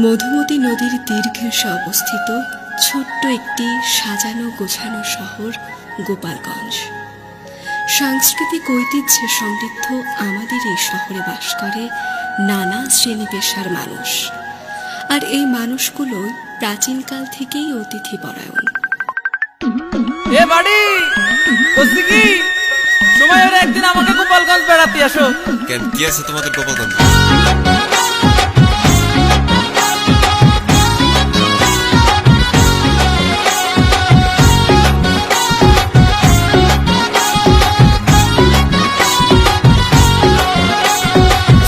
মধুমতি নদীর তীর ঘেঁষে অবস্থিত ছোট্ট একটি সাজানো গোছানো শহর গোপালগঞ্জ। সাংস্কৃতিক ঐতিহ্যে সমৃদ্ধ আমাদের এই শহরে বাস করে নানা শ্রেণী পেশার মানুষ, আর এই মানুষগুলো প্রাচীনকাল থেকেই অতিথি পরায়ণ। একদিন আমাকে গোপালগঞ্জ বেড়াতে আসো। কেন, কি আছে তোমাদের গোপালগঞ্জ?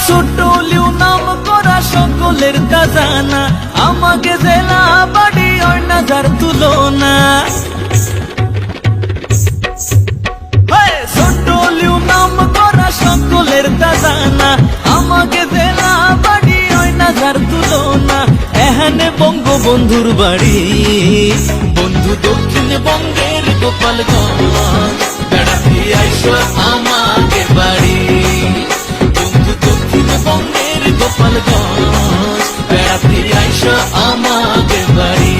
ছোটলিও নাম করা সকলের খাজানা, আমাকে জেলা বাড়ি ওই নাজার তুলনা। ছোটলিও নাম করা সকলের খাজানা, আমাকে জেলা বাড়ি ওই নাজার তুলনা। এখানে বঙ্গবন্ধুর বাড়ি, বন্ধু দক্ষিণবঙ্গের গোপালগঞ্জ। বেড়াতে আইসো আমাকে বাড়ি, দক্ষিণবঙ্গের গোপালগঞ্জ। বেড়াতে আইসো আমাকে বাড়ি।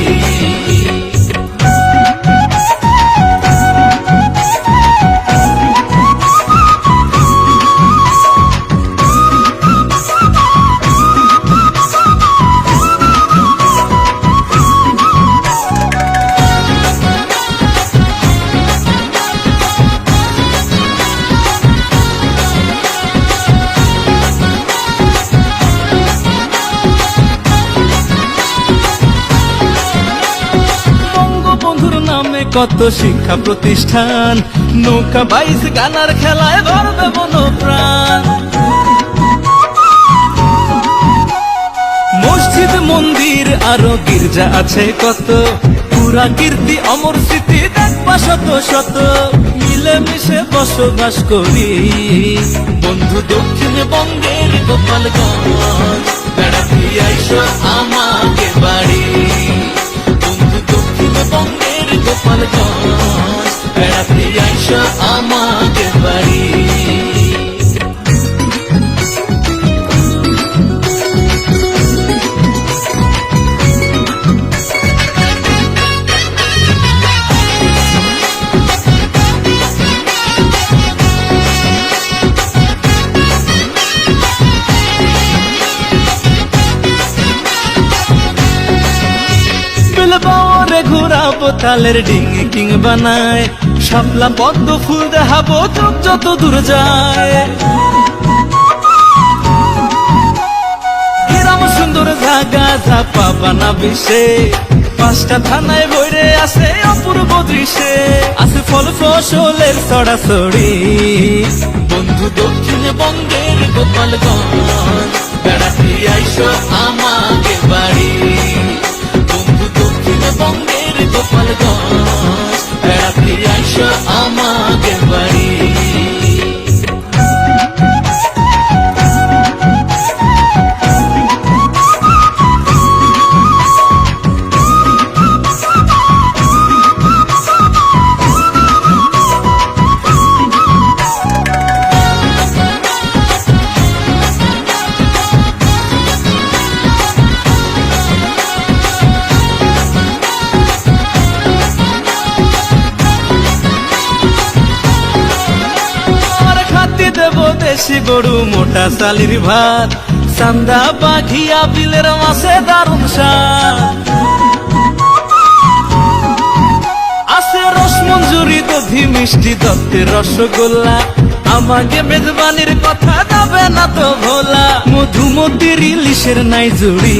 কত শিক্ষা প্রতিষ্ঠান, নৌকা বাইশ গানার খেলায় গর্বে মনোপ্রাণ। মসজিদ মন্দির আরো গির্জা আছে কত, পুরা কীর্তি অমর স্মৃতি দেখবা শত শত। মিলেমিশে বসবাস করি বন্ধু দক্ষিণবঙ্গের গোপালগঞ্জ। বেড়াতে আইসো আমাকে বাড়ি, বন্ধু দক্ষিণবঙ্গের গোপালগঞ্জ। বেড়াতে আইসো আমাকে বাড়ি। ঘুরাবো তালের ডিঙি কিং বানায়, শাপলা পদ্ম ফুল দেখাবো চোখ যত দূর যায়। কিরম সুন্দর জাগা ঝাপা বানাবি সে, পাঁচটা থানায় বইরে আছে অপূর্ব দৃশ্যে। আছে ফল ফসলের ছড়াছড়ি বন্ধু দক্ষিণবঙ্গের গোপালগঞ্জ। বেড়াতে আইসো আমাকে বাড়ি, দক্ষিণবঙ্গের গোপালগঞ্জ। বেড়াতে আইসো আমাকে বাড়ি। দেশি গরু মোটা চালির ভাত, চান্দা বাঘিয়া বিলের মাছে দারুণ স্বাদ। আছে রসমঞ্জুরি দধি মিষ্টি দত্তের রসগোল্লা, আমাকে মেজবানির কথা যাবে না তো ভোলা। মধুমতির ইলিশের নাই জুড়ি,